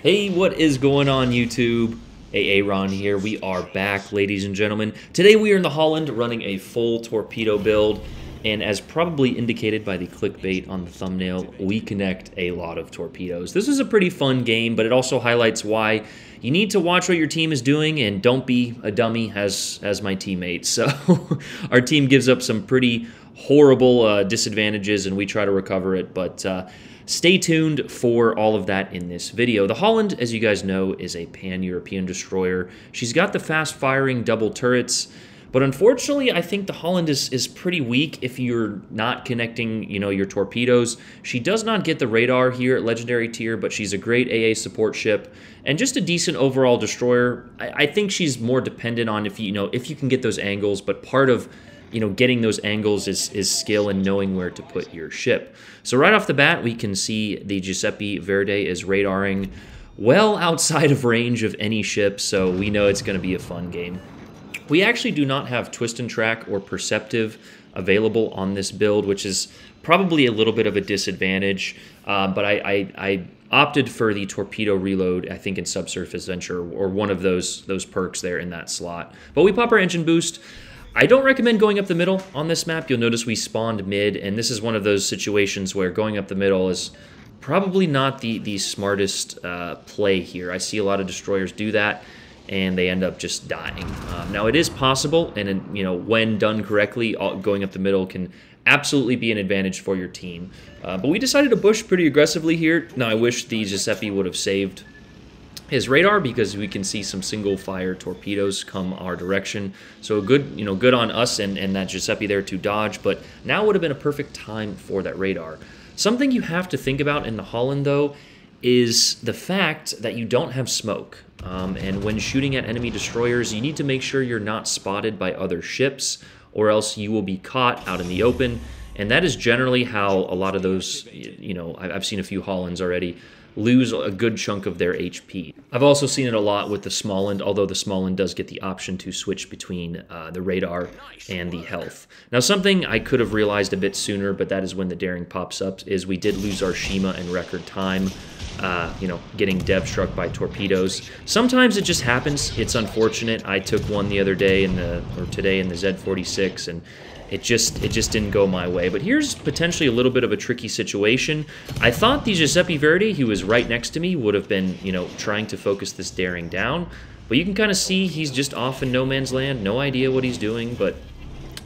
Hey, what is going on, YouTube? Aaron here. We are back, ladies and gentlemen. Today we are in the Holland running a full torpedo build, and as probably indicated by the clickbait on the thumbnail, we connect a lot of torpedoes. This is a pretty fun game, but it also highlights why you need to watch what your team is doing and don't be a dummy as my teammates. So our team gives up some pretty horrible disadvantages, and we try to recover it, but stay tuned for all of that in this video. The Halland, as you guys know, is a pan-European destroyer. She's got the fast-firing double turrets, but unfortunately, I think the Halland is pretty weak if you're not connecting, your torpedoes. She does not get the radar here at Legendary tier, but she's a great AA support ship and just a decent overall destroyer. I think she's more dependent on if you can get those angles, but part of getting those angles is skill and knowing where to put your ship. So right off the bat, we can see the Giuseppe Verde is radaring well outside of range of any ship, so we know it's going to be a fun game. We actually do not have Twist and Track or Perceptive available on this build, which is probably a little bit of a disadvantage, but I opted for the Torpedo Reload, I think in Subsurface Venture, or one of those perks there in that slot. But we pop our engine boost. I don't recommend going up the middle on this map. You'll notice we spawned mid, and this is one of those situations where going up the middle is probably not the smartest play here. I see a lot of destroyers do that, and they end up just dying. Now, it is possible, and when done correctly, going up the middle can absolutely be an advantage for your team. But we decided to push pretty aggressively here. Now, I wish the Giuseppe would have saved his radar because we can see some single fire torpedoes come our direction. So good, good on us and that Giuseppe there to dodge, but now would have been a perfect time for that radar. Something you have to think about in the Holland, though, is the fact that you don't have smoke. And when shooting at enemy destroyers, you need to make sure you're not spotted by other ships, or else you will be caught out in the open. And that is generally how a lot of those, I've seen a few Hollands already, lose a good chunk of their HP. I've also seen it a lot with the Smalland, although the Smalland does get the option to switch between the radar and the health. Now, something I could have realized a bit sooner, but that is when the daring pops up, is we did lose our Shima in record time, getting dev struck by torpedoes. Sometimes it just happens. It's unfortunate. I took one the other day today in the Z46, and it just didn't go my way. But here's potentially a little bit of a tricky situation. I thought the Giuseppe Verde, who was right next to me, would have been, trying to focus this daring down. But you can kind of see he's just off in no man's land, no idea what he's doing. But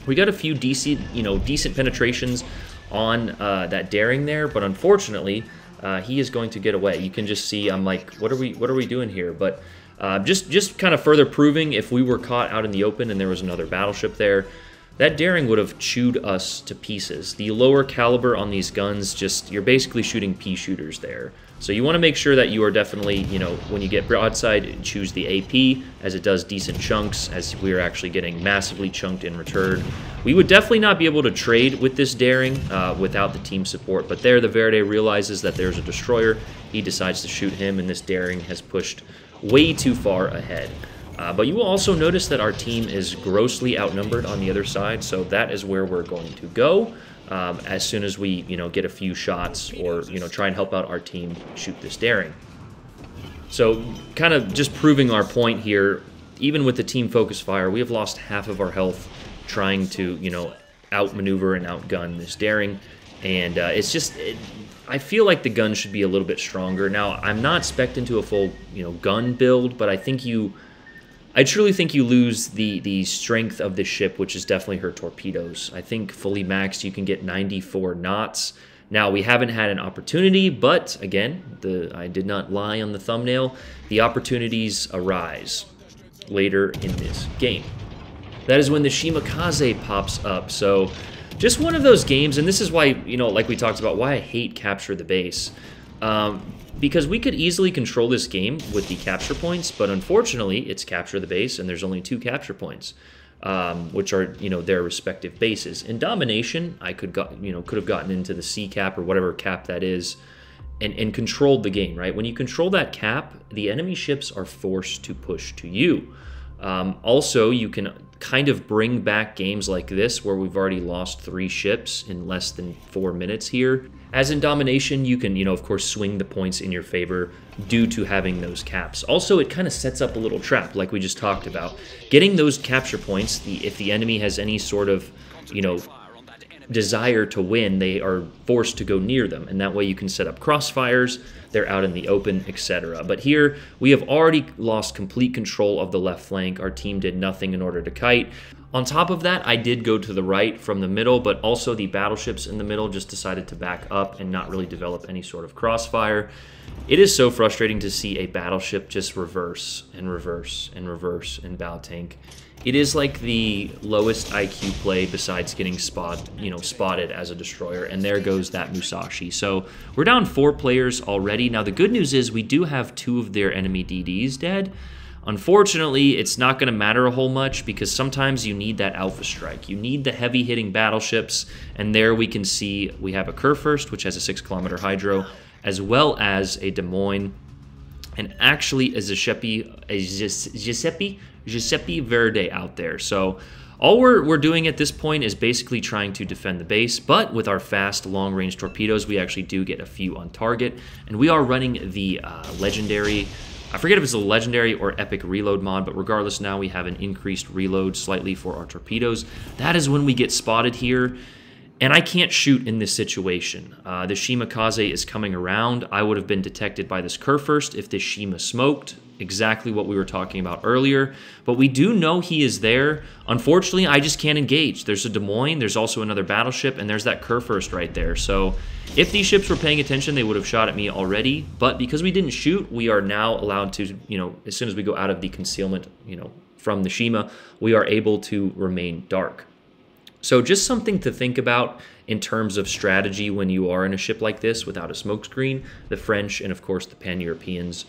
we got a few decent penetrations on that daring there. But unfortunately, he is going to get away. You can just see, I'm like, what are we doing here? But just kind of further proving if we were caught out in the open and there was another battleship there, that daring would have chewed us to pieces. The lower caliber on these guns, you're basically shooting pea shooters there. So you want to make sure that you are definitely, when you get broadside, choose the AP, as it does decent chunks, as we are actually getting massively chunked in return. We would definitely not be able to trade with this daring without the team support, but there the Verde realizes that there's a destroyer. He decides to shoot him, and this daring has pushed way too far ahead. But you will also notice that our team is grossly outnumbered on the other side, so that is where we're going to go as soon as we, get a few shots or, try and help out our team shoot this daring. So kind of just proving our point here, even with the team focus fire, we have lost half of our health trying to, outmaneuver and outgun this daring, and I feel like the gun should be a little bit stronger. Now, I'm not spec'd into a full, gun build, but I truly think you lose the strength of the ship, which is definitely her torpedoes. I think fully maxed, you can get 94 knots. Now, we haven't had an opportunity, but again, I did not lie on the thumbnail. The opportunities arise later in this game. That is when the Shimakaze pops up. So just one of those games, and this is why, like we talked about, why I hate Capture the Base. Because we could easily control this game with the capture points, but unfortunately, it's Capture the Base, and there's only 2 capture points, which are, their respective bases. In Domination, I could have gotten into the C cap or whatever cap that is, and controlled the game, right? When you control that cap, the enemy ships are forced to push to you. Also, you can kind of bring back games like this where we've already lost 3 ships in less than 4 minutes here. As in domination, you can, of course, swing the points in your favor due to having those caps. Also, it kind of sets up a little trap like we just talked about. Getting those capture points, if the enemy has any sort of, desire to win, they are forced to go near them, and that way you can set up crossfires, they're out in the open, etc. But here, we have already lost complete control of the left flank. Our team did nothing in order to kite. On top of that, I did go to the right from the middle, but also the battleships in the middle just decided to back up and not really develop any sort of crossfire. It is so frustrating to see a battleship just reverse and reverse and reverse in bow tank. It is like the lowest IQ play besides getting spotted as a destroyer, and there goes that Musashi. So we're down 4 players already. Now the good news is we do have 2 of their enemy DDs dead. Unfortunately, it's not going to matter a whole much because sometimes you need that alpha strike. You need the heavy-hitting battleships, and there we can see we have a Kurfürst, which has a 6-kilometer hydro, as well as a Des Moines, and actually a Giuseppe Verde out there. So all we're doing at this point is basically trying to defend the base, but with our fast long-range torpedoes, we actually do get a few on target, and we are running the legendary, I forget if it's a legendary or epic reload mod, but regardless, now we have an increased reload slightly for our torpedoes. That is when we get spotted here, and I can't shoot in this situation. The Shimakaze is coming around. I would have been detected by this Kurfürst if this Shima smoked, exactly what we were talking about earlier, but we do know he is there. Unfortunately, I just can't engage. There's a Des Moines, there's also another battleship, and there's that Kurfürst right there. So if these ships were paying attention, they would have shot at me already, but because we didn't shoot, we are now allowed to, as soon as we go out of the concealment, from the Shima, we are able to remain dark. So just something to think about in terms of strategy when you are in a ship like this without a smokescreen. The French and, of course, the Pan-Europeans,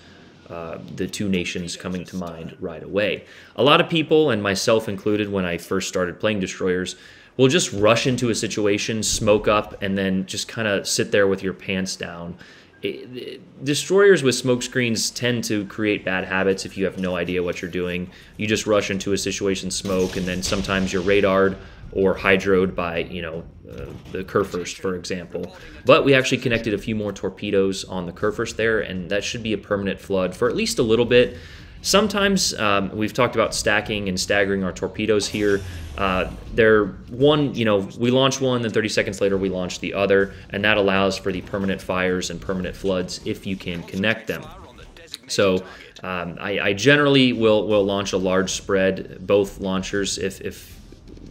the 2 nations coming to mind right away. A lot of people, and myself included when I first started playing destroyers, will just rush into a situation, smoke up, and then just kind of sit there with your pants down. Destroyers with smoke screens tend to create bad habits if you have no idea what you're doing. You just rush into a situation, smoke, and then sometimes you're radared or hydroed by, the Kurfürst, for example. But we actually connected a few more torpedoes on the Kurfürst there, and that should be a permanent flood for at least a little bit. Sometimes we've talked about stacking and staggering our torpedoes here. We launch one, then 30 seconds later we launch the other, and that allows for the permanent fires and permanent floods if you can connect them. So I generally will launch a large spread, both launchers, if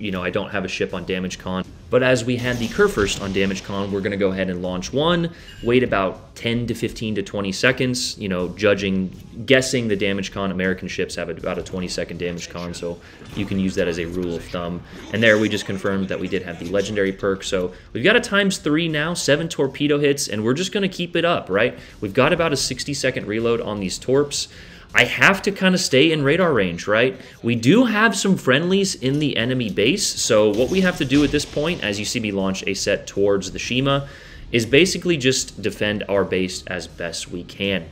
I don't have a ship on damage con. But as we had the Kurfürst on damage con, we're going to go ahead and launch one, wait about 10 to 15 to 20 seconds, guessing the damage con. American ships have about a 20-second damage con, so you can use that as a rule of thumb. And there we just confirmed that we did have the legendary perk. So we've got a ×3 now, 7 torpedo hits, and we're just going to keep it up, right? We've got about a 60-second reload on these torps. I have to kind of stay in radar range, right? We do have some friendlies in the enemy base, so what we have to do at this point, as you see me launch a set towards the Shima, is basically just defend our base as best we can.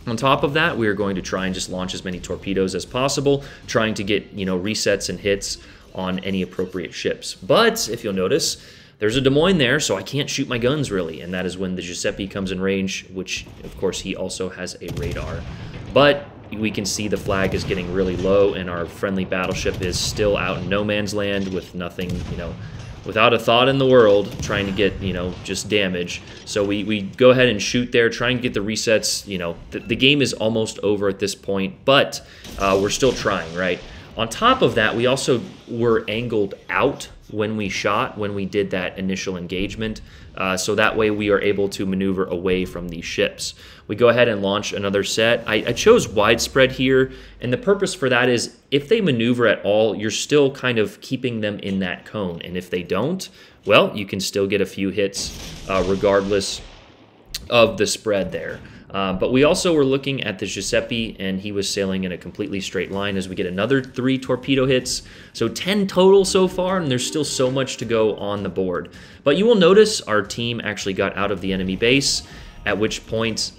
On top of that, we are going to try and just launch as many torpedoes as possible, trying to get, resets and hits on any appropriate ships. But, if you'll notice, there's a Des Moines there, so I can't shoot my guns, really, and that is when the Giuseppe comes in range, which, of course, he also has a radar. But we can see the flag is getting really low, and our friendly battleship is still out in no man's land with nothing, without a thought in the world, trying to get, just damage. So we go ahead and shoot there, try and get the resets. The game is almost over at this point, but we're still trying, right? On top of that, we also were angled out when we did that initial engagement, so that way we are able to maneuver away from these ships. We go ahead and launch another set. I chose widespread here, and the purpose for that is if they maneuver at all, you're still kind of keeping them in that cone, and if they don't, well, you can still get a few hits regardless of the spread there. But we also were looking at the Giuseppe, and he was sailing in a completely straight line as we get another 3 torpedo hits. So 10 total so far, and there's still so much to go on the board. But you will notice our team actually got out of the enemy base. at which point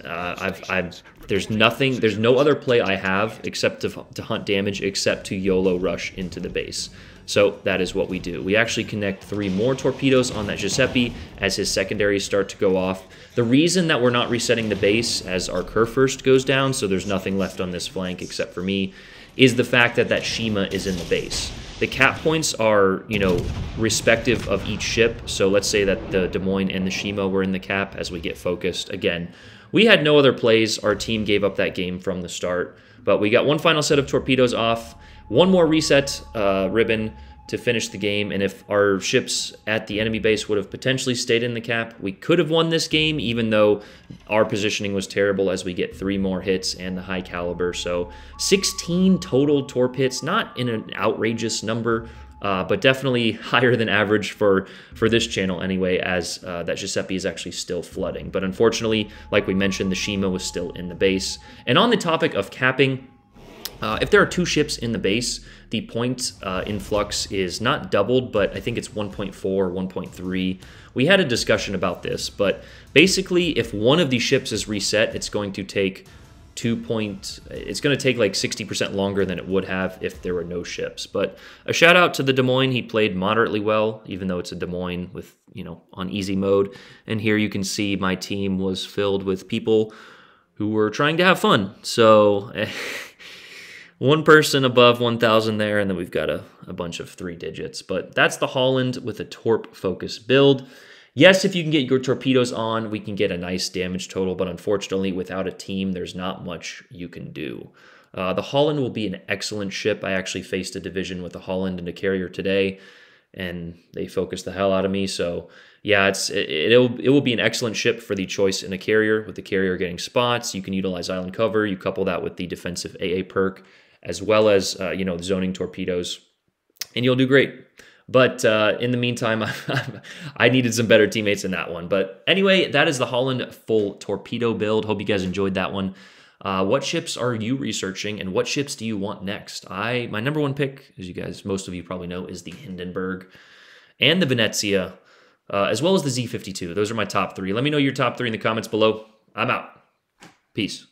there's no other play I have except to hunt damage except to YOLO rush into the base. So that is what we do. We actually connect 3 more torpedoes on that Giuseppe as his secondaries start to go off. The reason that we're not resetting the base as our Kurfürst goes down, so there's nothing left on this flank except for me, is the fact that Shima is in the base. The cap points are, you know, respective of each ship. So let's say that the Des Moines and the Shima were in the cap as we get focused. Again, we had no other plays. Our team gave up that game from the start. But we got one final set of torpedoes off, one more reset ribbon to finish the game. And if our ships at the enemy base would have potentially stayed in the cap, we could have won this game, even though our positioning was terrible as we get 3 more hits and the high caliber. So 16 total torp hits, not in an outrageous number, but definitely higher than average for this channel anyway, as that Giuseppe is actually still flooding. But unfortunately, like we mentioned, the Shima was still in the base. And on the topic of capping, if there are 2 ships in the base, the point influx is not doubled, but I think it's 1.4 or 1.3. We had a discussion about this, but basically if one of these ships is reset, it's going to take it's going to take like 60% longer than it would have if there were no ships. But a shout out to the Des Moines. He played moderately well, even though it's a Des Moines with, you know, on easy mode. And here you can see my team was filled with people who were trying to have fun. So one person above 1,000 there, and then we've got a bunch of 3 digits. But that's the Halland with a torp-focused build. Yes, if you can get your torpedoes on, we can get a nice damage total, but unfortunately, without a team, there's not much you can do. The Halland will be an excellent ship. I actually faced a division with the Halland and a carrier today, and they focused the hell out of me. So yeah, it will be an excellent ship for the choice in a carrier. With the carrier getting spots, you can utilize island cover. You couple that with the defensive AA perk, as well as you know, zoning torpedoes, and you'll do great. But in the meantime, I needed some better teammates in that one. But anyway, that is the Halland full torpedo build. Hope you guys enjoyed that one. What ships are you researching, and what ships do you want next? My number 1 pick, as you guys, most of you probably know, is the Hindenburg and the Venezia, as well as the Z-52. Those are my top 3. Let me know your top 3 in the comments below. I'm out. Peace.